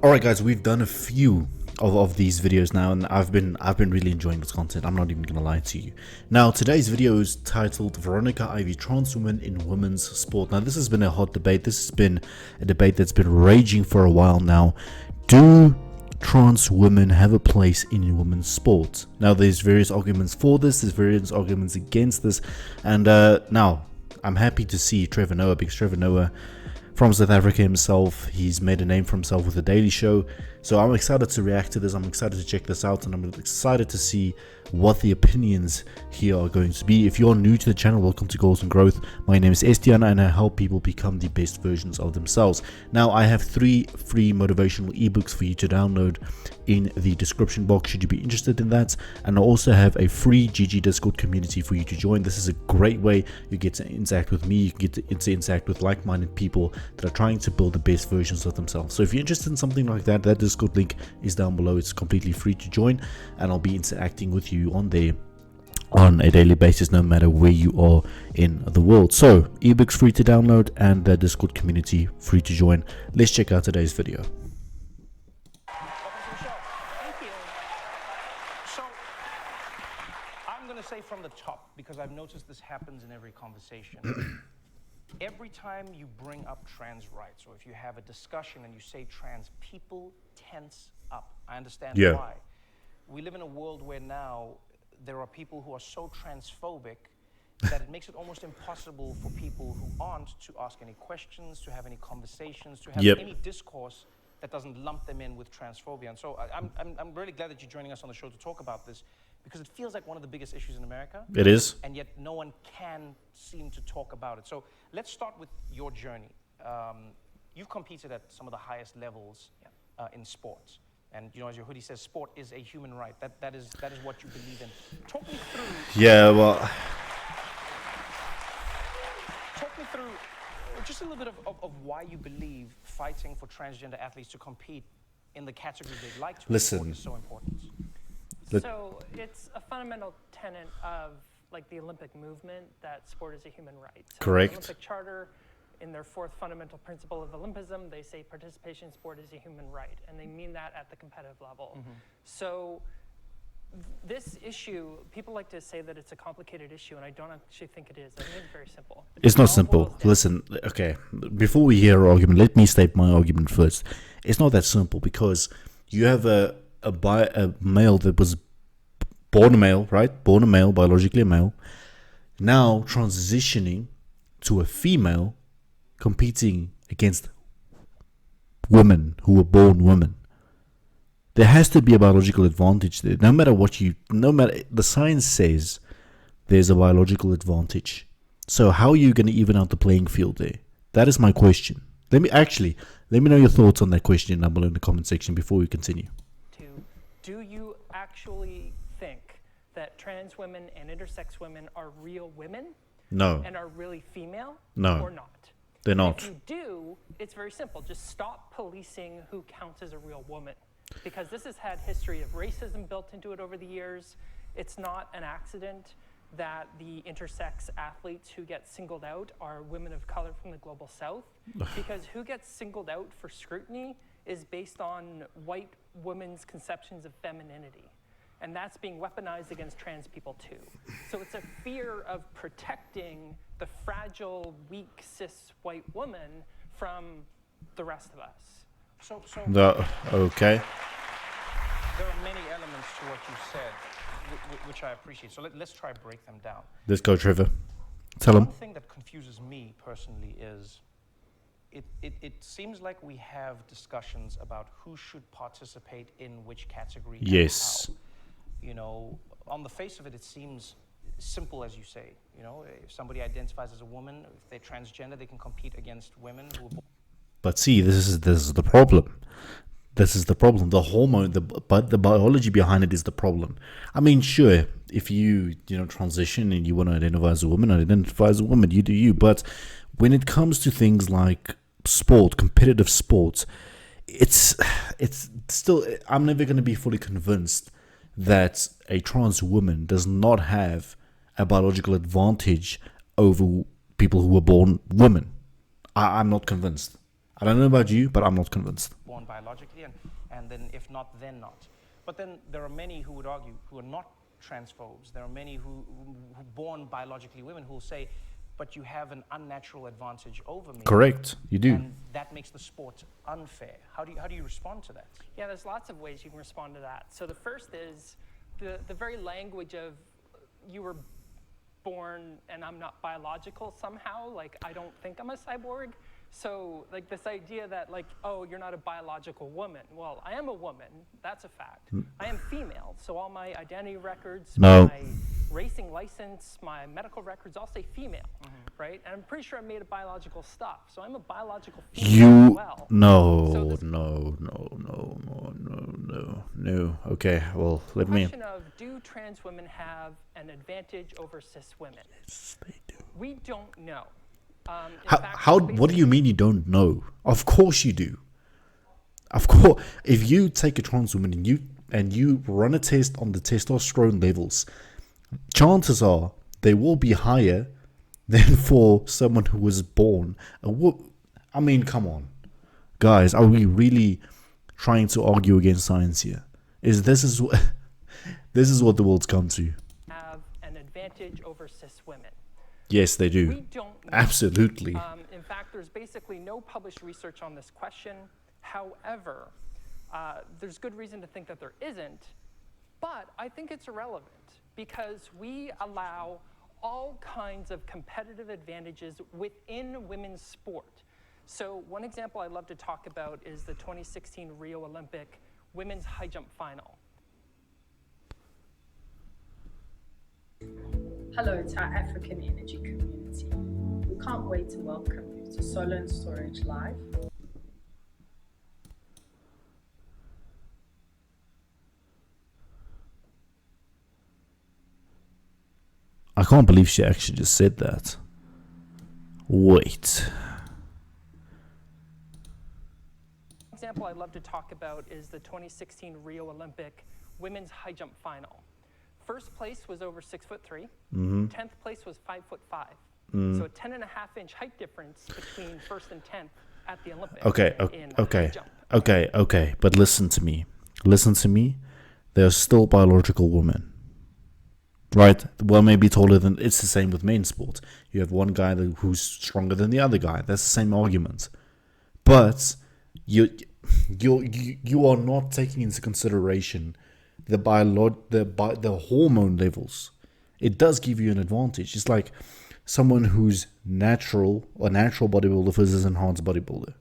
All right, guys, we've done a few of these videos now, and I've been really enjoying this content. I'm not even gonna lie to you. Now, today's video is titled Veronica Ivy, Trans Woman in Women's Sport. Now, this has been a hot debate. This has been a debate that's been raging for a while now. Do trans women have a place in women's sport? Now, there's various arguments for this, there's various arguments against this, and now I'm happy to see Trevor Noah, because Trevor Noah from South Africa himself, he's made a name for himself with The Daily Show. So I'm excited to react to this, I'm excited to check this out, and I'm excited to see what the opinions here are going to be. If you're new to the channel, welcome to Goals and Growth. My name is Estiana, and I help people become the best versions of themselves. Now, I have 3 free motivational ebooks for you to download in the description box should you be interested in that, and I also have a free GG Discord community for you to join. This is a great way you get to interact with me, you get to interact with like-minded people that are trying to build the best versions of themselves. So if you're interested in something like that, that Discord link is down below. It's completely free to join, and I'll be interacting with you on there on a daily basis, no matter where you are in the world. So ebooks free to download and the Discord community free to join. Let's check out today's video. Say from the top, because I've noticed this happens in every conversation. Every time you bring up trans rights, or if you have a discussion and you say trans, people tense up. I understand why. We live in a world where now there are people who are so transphobic that it makes it almost impossible for people who aren't to ask any questions, to have any conversations, to have any discourse that doesn't lump them in with transphobia. And so I'm really glad that you're joining us on the show to talk about this, because it feels like one of the biggest issues in America. It is. And yet no one can seem to talk about it. So let's start with your journey. You've competed at some of the highest levels in sports. And you know, as your hoodie says, sport is a human right. That is what you believe in. Talk me through. Yeah, well. Talk me through just a little bit of why you believe fighting for transgender athletes to compete in the category they'd like to is so important. So it's a fundamental tenet of like the Olympic movement that sport is a human right. So Correct. The Olympic Charter, in their 4th fundamental principle of Olympism, they say participation in sport is a human right, and they mean that at the competitive level. So this issue, people like to say that it's a complicated issue, and I don't actually think it is. I think it's very simple. It's not simple. Listen, okay, before we hear our argument, let me state my argument first. It's not that simple, because you have a male that was born a male, right? Born a male, biologically a male, now transitioning to a female, competing against women who were born women. There has to be a biological advantage there. No matter the science says there's a biological advantage. So how are you going to even out the playing field there? That is my question. Let me know your thoughts on that question down below in the comment section before we continue. Do you actually think that trans women and intersex women are real women? No. And are really female? No. Or not? They're not. If you do, it's very simple. Just stop policing who counts as a real woman. Because this has had history of racism built into it over the years. It's not an accident that the intersex athletes who get singled out are women of color from the global south. Because who gets singled out for scrutiny is based on white women's conceptions of femininity. And that's being weaponized against trans people too. So it's a fear of protecting the fragile, weak, cis white woman from the rest of us. Okay. There are many elements to what you said, which I appreciate. So let's try to break them down. Let's go, Trevor. Tell him. One thing that confuses me personally is it seems like we have discussions about who should participate in which category. Yes. And how. You know, on the face of it, it seems simple, as you say. You know, if somebody identifies as a woman, if they're transgender, they can compete against women who are. But see, this is the problem. This is the problem. The hormone, the biology behind it is the problem. I mean, sure, if you transition and you want to identify as a woman, you do you. But when it comes to things like sport, competitive sports, it's still, I'm never going to be fully convinced that a trans woman does not have a biological advantage over people who were born women. I'm not convinced. I don't know about you, but I'm not convinced. born biologically, and then if not, then not. But then there are many who would argue who are not transphobes. There are many who born biologically women who will say, but you have an unnatural advantage over me. Correct, you do. And that makes the sport unfair. How do you respond to that? Yeah, there's lots of ways you can respond to that. So the first is the very language of you were born and I'm not biological somehow, like I don't think I'm a cyborg. So like this idea that like, oh, you're not a biological woman. Well, I am a woman, that's a fact. I am female, so all my identity records, No. my racing license, my medical records all say female, right? And I'm pretty sure I'm made of biological stuff, so I'm a biological female as well. No. Okay, well, let me... Question of, do trans women have an advantage over cis women? Yes, they do. We don't know. What do you mean you don't know? Of course you do. Of course, if you take a trans woman and you run a test on the testosterone levels, chances are they will be higher than for someone who was born a woman. I mean, come on, guys, are we really trying to argue against science here? This is what the world's come to. Have an advantage over cis women. Yes, they do. We don't know. Absolutely. In fact, there's basically no published research on this question. However, there's good reason to think that there isn't, but I think it's irrelevant because we allow all kinds of competitive advantages within women's sport. So one example I love to talk about is the 2016 Rio Olympic women's high jump final. Hello to our African energy community. We can't wait to welcome you to Solar and Storage Live. I can't believe she actually just said that. Wait. Example I love to talk about is the 2016 Rio Olympic women's high jump final. First place was over 6'3". 10th place was 5'5". So a 10.5-inch height difference between first and 10th at the Olympics. Okay. But listen to me. They're still biological women. Right? Well, maybe taller than... It's the same with men's sports. You have one guy who's stronger than the other guy. That's the same argument. But you are not taking into consideration the hormone levels. It does give you an advantage. It's like someone who's natural bodybuilder versus enhanced bodybuilder.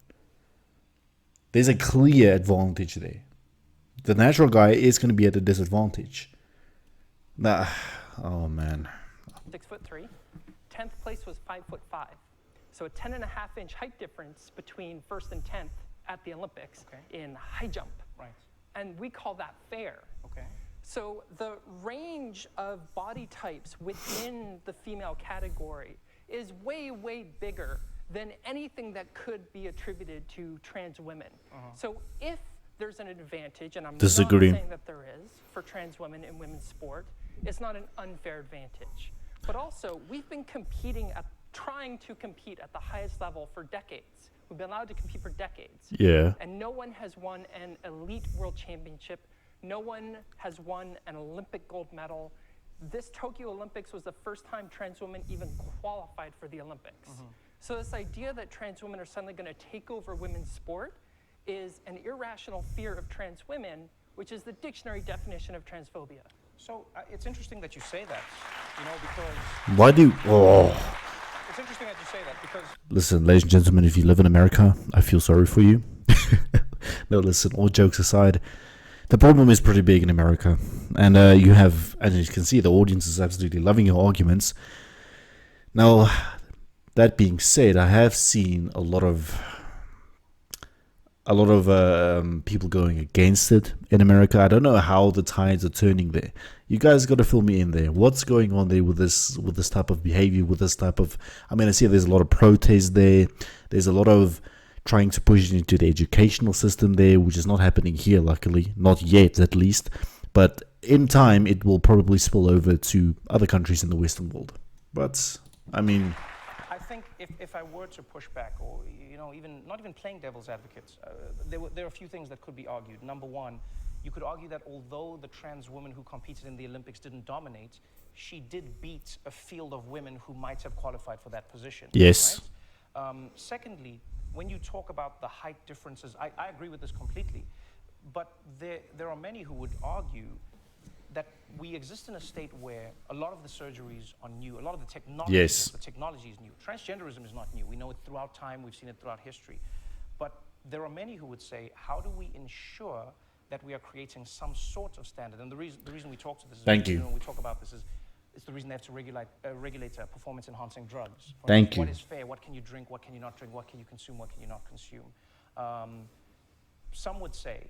There's a clear advantage there. The natural guy is going to be at a disadvantage. Oh man. 6'3". 10th place was 5'5". So a 10.5-inch height difference between first and 10th at the Olympics in high jump. Right. And we call that fair. Okay. So the range of body types within the female category is way, way bigger than anything that could be attributed to trans women. So if there's an advantage, and I'm not saying that there is, for trans women in women's sport, it's not an unfair advantage. But also, we've been trying to compete at the highest level for decades. We've been allowed to compete for decades. Yeah. And no one has won an elite world championship. No one has won an Olympic gold medal. This Tokyo Olympics was the first time trans women even qualified for the Olympics. So this idea that trans women are suddenly going to take over women's sport is an irrational fear of trans women, which is the dictionary definition of transphobia. So it's interesting that you say that, because... It's interesting that you say that because... Listen, ladies and gentlemen, if you live in America, I feel sorry for you. No, listen, all jokes aside, the problem is pretty big in America. And as you can see, the audience is absolutely loving your arguments. Now, that being said, I have seen a lot of people going against it in America. I don't know how the tides are turning there. You guys got to fill me in there. What's going on there with this type of behavior, with this type of... I mean, I see there's a lot of protest there. There's a lot of trying to push it into the educational system there, which is not happening here, luckily. Not yet, at least. But in time, it will probably spill over to other countries in the Western world. But, I mean... I think if I were to push back, or even not even playing devil's advocate, there are a few things that could be argued. Number one, you could argue that although the trans woman who competed in the Olympics didn't dominate, she did beat a field of women who might have qualified for that position. Yes. Right? Secondly, when you talk about the height differences, I agree with this completely, but there are many who would argue that we exist in a state where a lot of the surgeries are new, a lot of the technology, Yes. the technology is new. Transgenderism is not new. We know it throughout time, we've seen it throughout history. But there are many who would say, how do we ensure that we are creating some sort of standard? And the reason we talk to this is, Thank you. when we talk about this is, it's the reason they have to regulate performance-enhancing drugs. For Thank instance, you. What is fair? What can you drink? What can you not drink? What can you consume? What can you not consume? Some would say,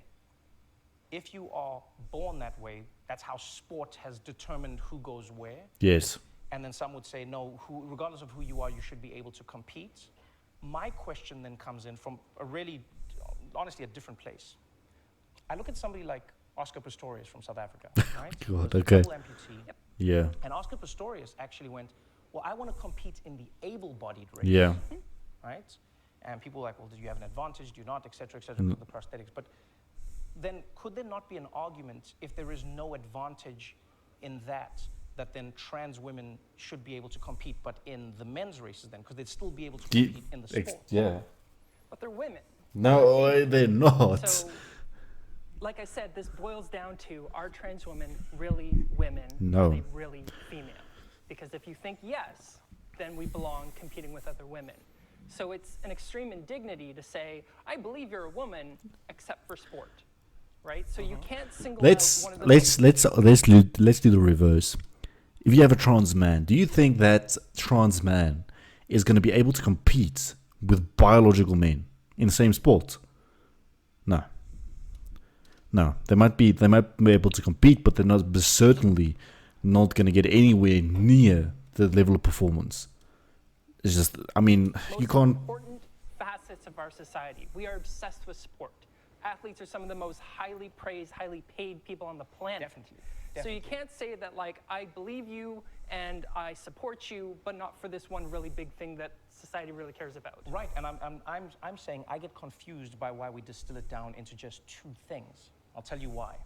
if you are born that way, that's how sport has determined who goes where. Yes. And then some would say, no, regardless of who you are, you should be able to compete. My question then comes in from a really, honestly, a different place. I look at somebody like Oscar Pistorius from South Africa, right? God, He was a okay. double amputee. Yep. Yeah. And Oscar Pistorius actually went, well, I want to compete in the able-bodied race. Yeah. Right? And people were like, well, do you have an advantage? Do you not? Et cetera, because of the prosthetics. But then could there not be an argument, if there is no advantage in that then trans women should be able to compete, but in the men's races then? Because they'd still be able to compete in the sport. Yeah. But they're women. No, they're not. So, like I said, this boils down to, are trans women really women? No. Are they really female? Because if you think yes, then we belong competing with other women. So it's an extreme indignity to say, I believe you're a woman, except for sport, right? So you can't single out one of the let's do the reverse. If you have a trans man, do you think that trans man is going to be able to compete with biological men in the same sport? No. No, they might be able to compete, but they're certainly not going to get anywhere near the level of performance. It's just, I mean, you can't. Important facets of our society. We are obsessed with sport. Athletes are some of the most highly praised, highly paid people on the planet. Definitely. So you can't say that, like, I believe you and I support you, but not for this one really big thing that society really cares about. Right, and I'm saying I get confused by why we distill it down into just two things. I'll tell you why.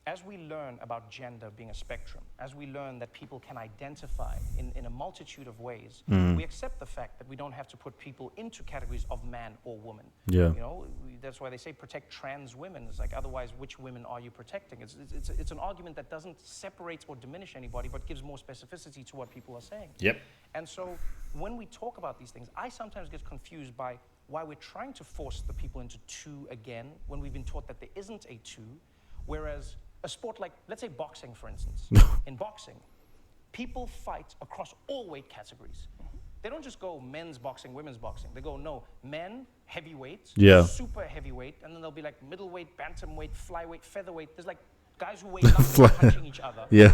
As we learn about gender being a spectrum, as we learn that people can identify in a multitude of ways, we accept the fact that we don't have to put people into categories of man or woman. Yeah. You know, that's why they say protect trans women. It's like, otherwise, which women are you protecting? It's an argument that doesn't separate or diminish anybody, but gives more specificity to what people are saying. Yep. And so when we talk about these things, I sometimes get confused by why we're trying to force the people into two again, when we've been taught that there isn't a two, whereas a sport like, let's say boxing, for instance. In boxing, people fight across all weight categories. They don't just go men's boxing, women's boxing. They go, no, men, heavyweight, super heavyweight, and then they'll be like middleweight, bantamweight, flyweight, featherweight. There's like guys who weigh nothing punching each other. Yeah.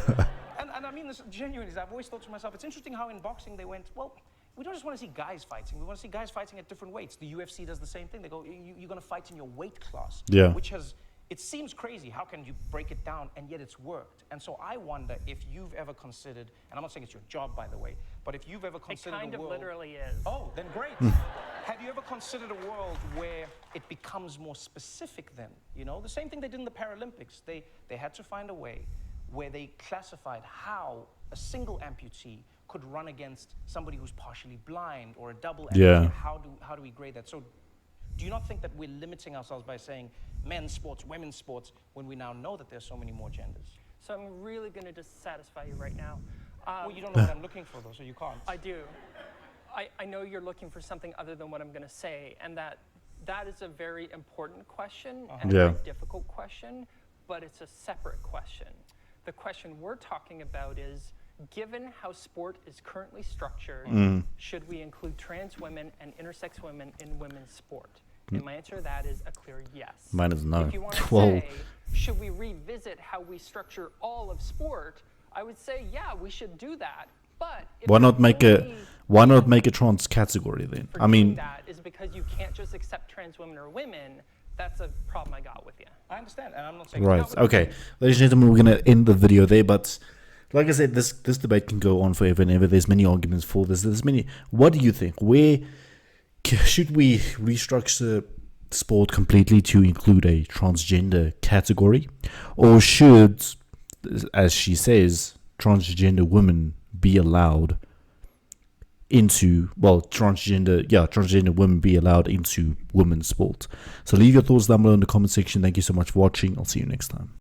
And I mean this genuinely. I've always thought to myself, it's interesting how in boxing they went, well, we don't just want to see guys fighting. We want to see guys fighting at different weights. The UFC does the same thing. They go, you're going to fight in your weight class. Yeah. Which has... It seems crazy, how can you break it down, and yet it's worked. And so I wonder if you've ever considered, and I'm not saying it's your job, by the way, but if you've ever considered It kind a world... of literally is. Oh, then great. Have you ever considered a world where it becomes more specific then? You know, the same thing they did in the Paralympics. They had to find a way where they classified how a single amputee could run against somebody who's partially blind or a double amputee. Yeah. How do we grade that? So do you not think that we're limiting ourselves by saying men's sports, women's sports, when we now know that there's so many more genders? So I'm really going to dissatisfy you right now. Well, you don't know what I'm looking for, though, so you can't. I do. I know you're looking for something other than what I'm going to say, and that is a very important question and a very difficult question, but it's a separate question. The question we're talking about is, given how sport is currently structured, should we include trans women and intersex women in women's sport? And my answer to that is a clear yes. Mine is no. If you want to say, should we revisit how we structure all of sport, I would say, yeah, we should do that. But if why not make a trans category then? I mean, that is because you can't just accept trans women or women. That's a problem I got with you. I understand, and I'm not saying... right, okay. Ladies and gentlemen, we're going to end the video there, but like I said, this debate can go on forever and ever. There's many arguments for this. There's many. What do you think? Where should we restructure sport completely to include a transgender category, or should, as she says, transgender women be allowed into, well, transgender women be allowed into women's sport? So leave your thoughts down below in the comment section. Thank you so much for watching. I'll see you next time.